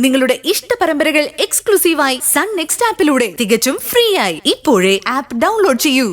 നിങ്ങളുടെ ഇഷ്ട പരമ്പരകൾ എക്സ്ക്ലൂസീവായി സൺ നെക്സ്റ്റ് ആപ്പിലൂടെ തികച്ചും ഫ്രീ ആയി ഇപ്പോഴേ ആപ്പ് ഡൗൺലോഡ് ചെയ്യൂ.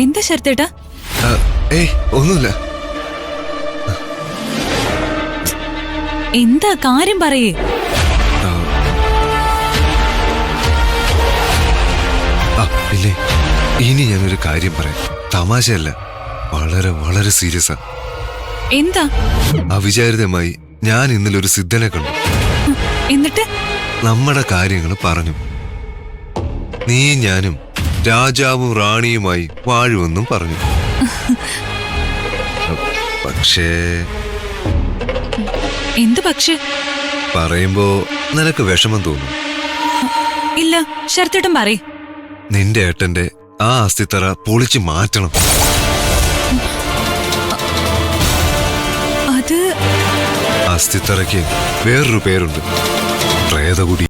എന്താ ശരത്തേട്ടാ? ഒന്നുമില്ല. എന്താ കാര്യം പറയേ? ഇല്ലേ, ഇനി ഞാനൊരു കാര്യം പറയാം. തമാശയല്ല, വളരെ വളരെ സീരിയസാ. എന്താ? അവിചാരിതമായി ഞാൻ ഇന്നലെ ഒരു സിദ്ധനെ കണ്ടു. എന്നിട്ട് നമ്മുടെ കാര്യങ്ങൾ പറഞ്ഞു. നീ ഞാനും രാജാവും റാണിയുമായി വാഴുമെന്നും പറഞ്ഞു. പക്ഷേ എന്ത് പക്ഷേ? പറയുമ്പോ നിനക്ക് വിഷമം തോന്നും. ഇല്ല, ശരത്തേട്ടൻ പറയ്. നിന്റെ ഏട്ടന്റെ ആ അസ്ഥിത്തറ പൊളിച്ചു മാറ്റണം. അത് അസ്ഥിത്തറയ്ക്ക് വേറൊരു പേരുണ്ട്, പ്രേതകുടി.